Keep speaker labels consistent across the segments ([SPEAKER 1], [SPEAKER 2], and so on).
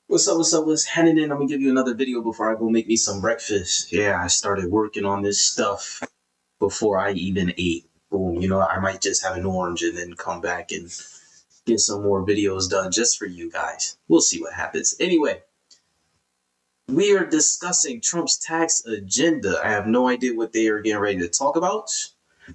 [SPEAKER 1] What's up, what's up, what's happening? I'm gonna give you another video before I go make me some breakfast. Yeah, I started working on this stuff before I even ate. Boom, I might just have an orange and then come back and get some more videos done just for you guys. We'll see what happens. Anyway, we are discussing Trump's tax agenda. I have no idea what they are getting ready to talk about,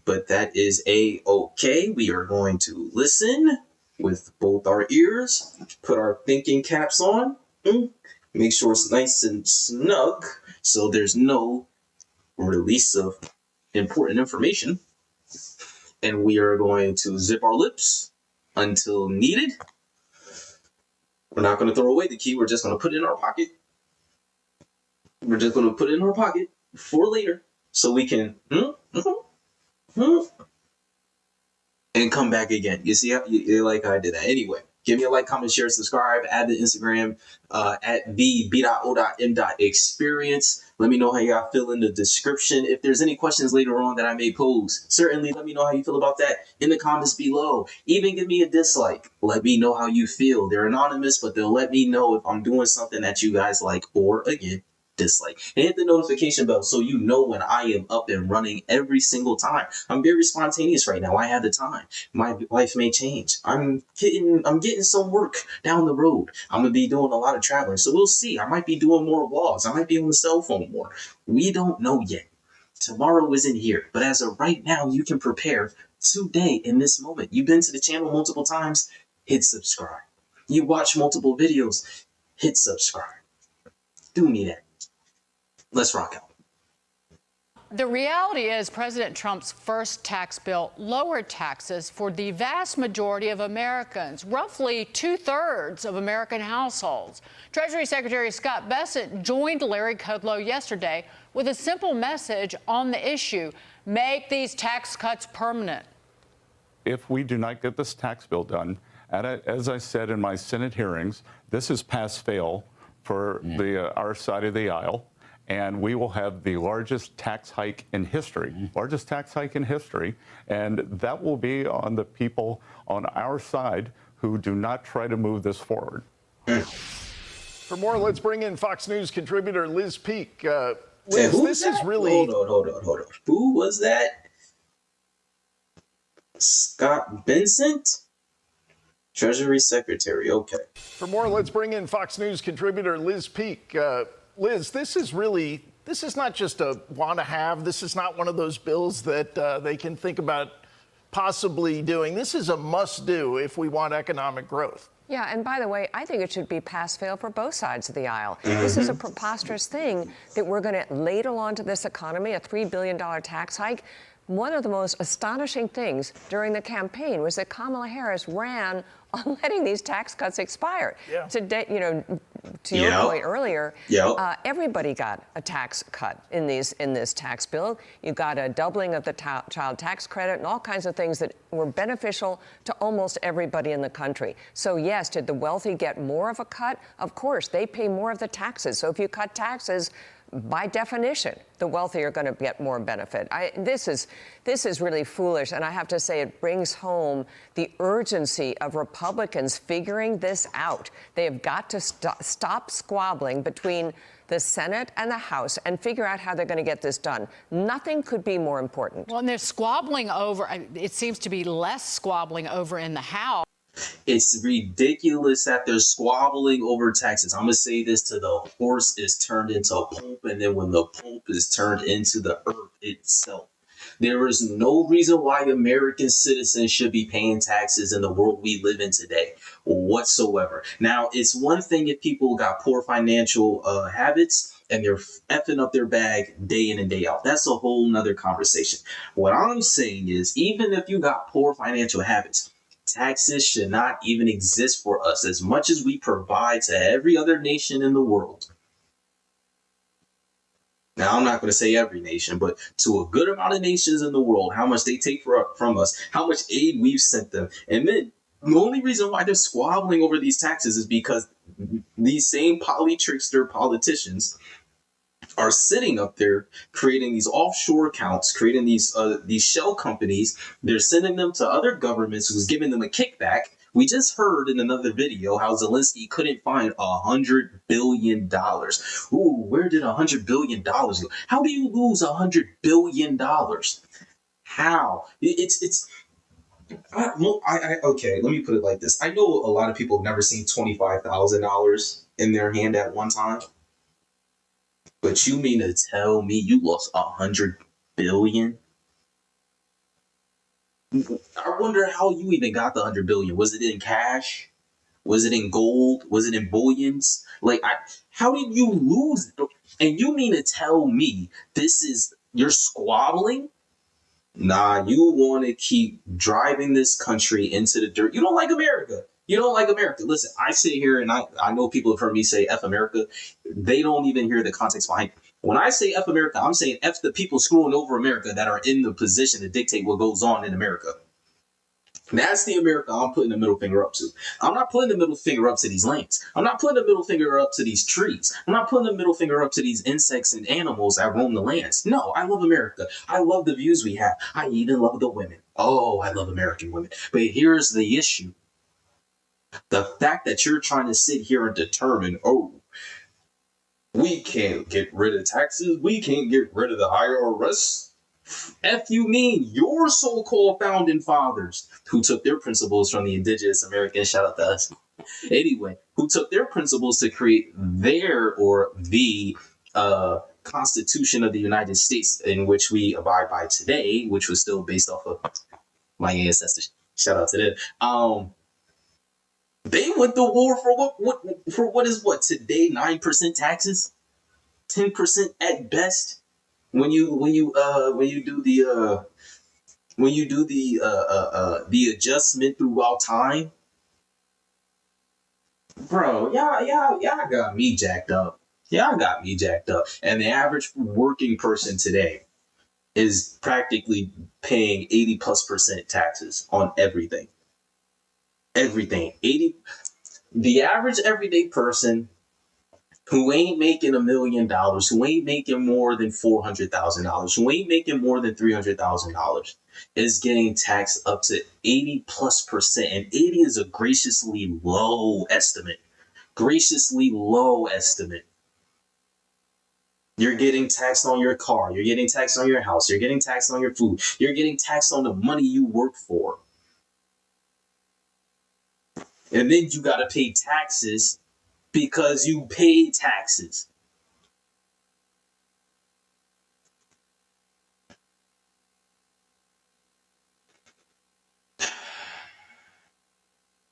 [SPEAKER 1] but that is a-okay. We are going to listen with both our ears, put our thinking caps on, make sure it's nice and snug so there's no release of important information. And we are going to zip our lips until needed. We're not going to throw away the key. We're just going to put it in our pocket. We're just going to put it in our pocket for later so we can and come back again. You see how you like I did that. Anyway, give me a like, comment, share, subscribe, add the Instagram at the.o.m.experience. Let me know how y'all feel in the description. If there's any questions later on that I may pose, certainly let me know how you feel about that in the comments below. Even give me a dislike. Let me know how you feel. They're anonymous, but they'll let me know if I'm doing something that you guys like or, again, dislike. And hit the notification bell so you know when I am up and running every single time. I'm very spontaneous right now. I have the time. My life may change. I'm getting some work down the road. I'm gonna be doing a lot of traveling, so we'll see. I might be doing more vlogs. I might be on the cell phone more. We don't know yet. Tomorrow isn't here, but as of right now, you can prepare today in this moment. You've been to the channel multiple times. Hit subscribe. You watch multiple videos. Hit subscribe. Do me that. Let's rock out.
[SPEAKER 2] The reality is President Trump's first tax bill lowered taxes for the vast majority of Americans, roughly 2/3 of American households. Treasury Secretary Scott Bessent joined Larry Kudlow yesterday with a simple message on the issue: make these tax cuts permanent.
[SPEAKER 3] If we do not get this tax bill done, as I said in my Senate hearings, this is pass-fail for our side of the aisle. And we will have the largest tax hike in history, and that will be on the people on our side who do not try to move this forward.
[SPEAKER 4] For more, let's bring in Fox News contributor Liz Peek. Liz, this is really...
[SPEAKER 1] Hold on. Who was that? Scott Bessent? Treasury Secretary, okay.
[SPEAKER 4] For more, let's bring in Fox News contributor Liz Peek. Liz, this is not just a want to have. This is not one of those bills that they can think about possibly doing. This is a must do if we want economic growth.
[SPEAKER 5] Yeah, and by the way, I think it should be pass-fail for both sides of the aisle. This is a preposterous thing that we're going to ladle onto this economy, a $3 billion tax hike. One of the most astonishing things during the campaign was that Kamala Harris ran on letting these tax cuts expire.
[SPEAKER 4] Yeah.
[SPEAKER 5] Today, to your point earlier, everybody got a tax cut in this tax bill. You got a doubling of the child tax credit and all kinds of things that were beneficial to almost everybody in the country. So yes, did the wealthy get more of a cut? Of course, they pay more of the taxes. So if you cut taxes, by definition, the wealthy are going to get more benefit. This is really foolish, and I have to say it brings home the urgency of Republicans figuring this out. They have got to stop squabbling between the Senate and the House and figure out how they're going to get this done. Nothing could be more important.
[SPEAKER 2] Well, and they're squabbling over, it seems to be less squabbling over in the House.
[SPEAKER 1] It's ridiculous that they're squabbling over taxes. I'm going to say this till the horse is turned into a pulp, and then when the pulp is turned into the earth itself. There is no reason why American citizens should be paying taxes in the world we live in today whatsoever. Now, it's one thing if people got poor financial habits and they're effing up their bag day in and day out. That's a whole nother conversation. What I'm saying is, even if you got poor financial habits, taxes should not even exist for us. As much as we provide to every other nation in the world. Now, I'm not going to say every nation, but to a good amount of nations in the world, how much they take from us, how much aid we've sent them. And then the only reason why they're squabbling over these taxes is because these same trickster politicians are sitting up there creating these offshore accounts, creating these shell companies. They're sending them to other governments who's giving them a kickback, We just heard in another video how Zelensky couldn't find $100 billion. Ooh, where did $100 billion go? How do you lose $100 billion? How? Okay, let me put it like this. I know a lot of people have never seen $25,000 in their hand at one time. But you mean to tell me you lost $100 billion? I wonder how you even got the $100 billion. Was it in cash? Was it in gold? Was it in bullions? How did you lose? And you mean to tell me you're squabbling? Nah, you want to keep driving this country into the dirt. You don't like America. You don't like America. Listen, I sit here and I know people have heard me say F America. They don't even hear the context behind it. When I say F America, I'm saying F the people screwing over America that are in the position to dictate what goes on in America. That's the America I'm putting the middle finger up to. I'm not putting the middle finger up to these lands. I'm not putting the middle finger up to these trees. I'm not putting the middle finger up to these insects and animals that roam the lands. No, I love America. I love the views we have. I even love the women. Oh, I love American women. But here's the issue. The fact that you're trying to sit here and determine, we can't get rid of taxes. We can't get rid of the IRS. F you mean your so-called founding fathers who took their principles from the indigenous Americans, shout out to us, anyway, who took their principles to create the Constitution of the United States in which we abide by today, which was still based off of my ancestors. Shout out to them. They went to war for what is today 9% taxes, 10% at best. When you do the adjustment throughout time, bro, y'all got me jacked up. Y'all got me jacked up. And the average working person today is practically paying 80+% taxes on everything. Everything. The average everyday person who ain't making $1 million, who ain't making more than $400,000, who ain't making more than $300,000, is getting taxed up to 80+%. And 80 is a graciously low estimate. Graciously low estimate. You're getting taxed on your car. You're getting taxed on your house. You're getting taxed on your food. You're getting taxed on the money you work for. And then you got to pay taxes because you pay taxes.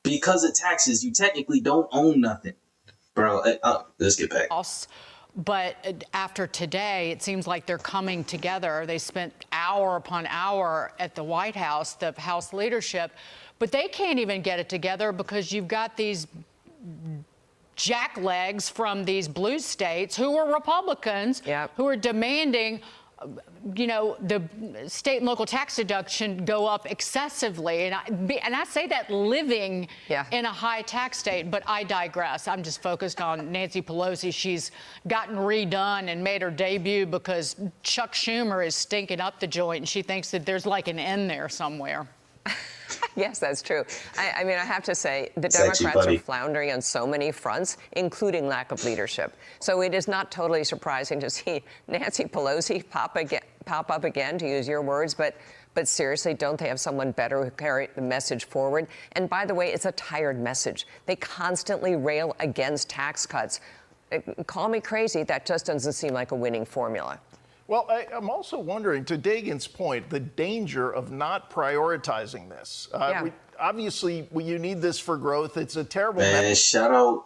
[SPEAKER 1] Because of taxes, you technically don't own nothing. Bro, let's get back.
[SPEAKER 2] But after today, it seems like they're coming together. They spent hour upon hour at the White House, the House leadership, but they can't even get it together because you've got these jacklegs from these blue states who are Republicans, who are demanding, the state and local tax deduction go up excessively. And I say that living in a high tax state, but I digress. I'm just focused on Nancy Pelosi. She's gotten redone and made her debut because Chuck Schumer is stinking up the joint, and she thinks that there's like an N there somewhere.
[SPEAKER 5] Yes, that's true. I mean, I have to say, the Democrats are floundering on so many fronts, including lack of leadership. So it is not totally surprising to see Nancy Pelosi pop up again, to use your words. But seriously, don't they have someone better who carry the message forward? And by the way, it's a tired message. They constantly rail against tax cuts. Call me crazy, that just doesn't seem like a winning formula.
[SPEAKER 4] Well, I'm also wondering, to Dagan's point, the danger of not prioritizing this. Obviously, you need this for growth. It's a terrible.
[SPEAKER 1] Man, shout out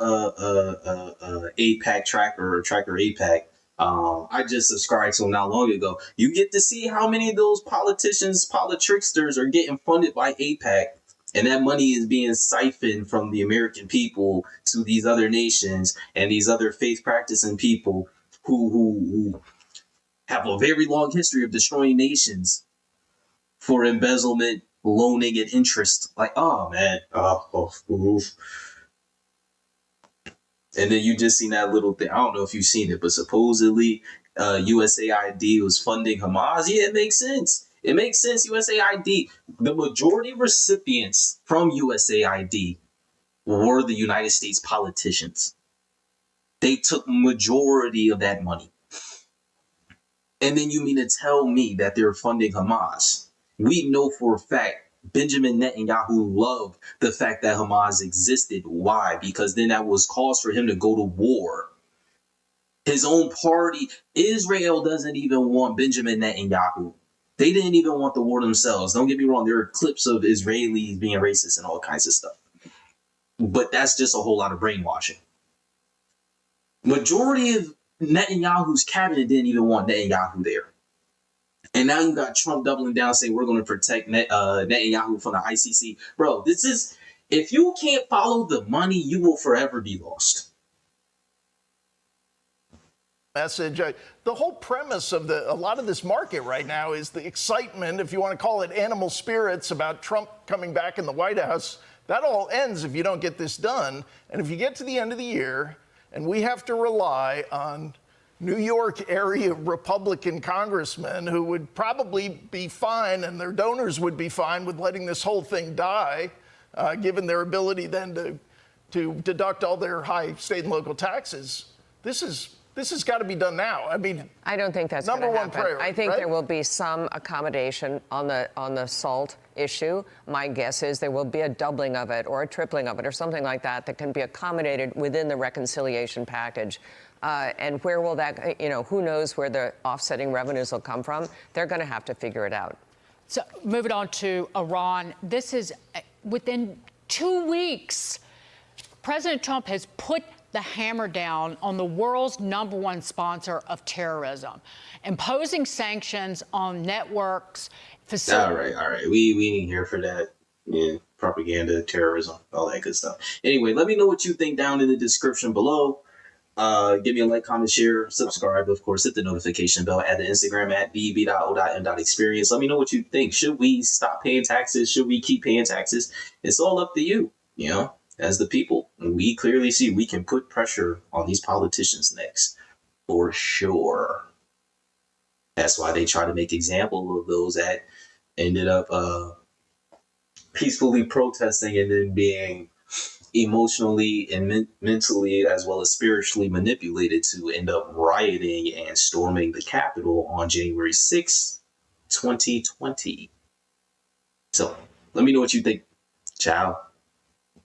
[SPEAKER 1] APAC Tracker or Tracker APAC. I just subscribed to him not long ago. You get to see how many of those politricksters are getting funded by APAC, and that money is being siphoned from the American people to these other nations and these other faith practicing people who have a very long history of destroying nations for embezzlement, loaning, and interest. Like, oh man, oof. And then you just seen that little thing. I don't know if you've seen it, but supposedly USAID was funding Hamas. Yeah, it makes sense. It makes sense. USAID, the majority recipients from USAID were the United States politicians. They took majority of that money. And then you mean to tell me that they're funding Hamas? We know for a fact Benjamin Netanyahu loved the fact that Hamas existed. Why? Because then that was cause for him to go to war. His own party, Israel, doesn't even want Benjamin Netanyahu. They didn't even want the war themselves. Don't get me wrong. There are clips of Israelis being racist and all kinds of stuff. But that's just a whole lot of brainwashing. Majority of Netanyahu's cabinet didn't even want Netanyahu there. And now you got Trump doubling down saying we're going to protect Netanyahu from the ICC. Bro, this is, if you can't follow the money, you will forever be lost.
[SPEAKER 4] Message. The whole premise of a lot of this market right now is the excitement, if you want to call it animal spirits, about Trump coming back in the White House. That all ends if you don't get this done. And if you get to the end of the year and we have to rely on New York area Republican congressmen who would probably be fine, and their donors would be fine with letting this whole thing die, given their ability then to deduct all their high state and local taxes. This has got to be done now. I mean,
[SPEAKER 5] I don't think that's going to happen.
[SPEAKER 4] Priority,
[SPEAKER 5] I think
[SPEAKER 4] right?
[SPEAKER 5] there will be some accommodation on the SALT issue. My guess is there will be a doubling of it or a tripling of it or something like that that can be accommodated within the reconciliation package. And where will that, who knows where the offsetting revenues will come from? They're going to have to figure it out.
[SPEAKER 2] So moving on to Iran, this is within 2 weeks, President Trump has put the hammer down on the world's #1 sponsor of terrorism, imposing sanctions on networks.
[SPEAKER 1] All right. We ain't here for that. Yeah, propaganda, terrorism, all that good stuff. Anyway, let me know what you think down in the description below. Give me a like, comment, share, subscribe. Of course, hit the notification bell. Add the Instagram at bb.o.m.experience. Let me know what you think. Should we stop paying taxes? Should we keep paying taxes? It's all up to you. As the people, we clearly see we can put pressure on these politicians next, for sure. That's why they try to make example of those that ended up peacefully protesting and then being emotionally and mentally as well as spiritually manipulated to end up rioting and storming the Capitol on January 6, 2020. So let me know what you think. Ciao.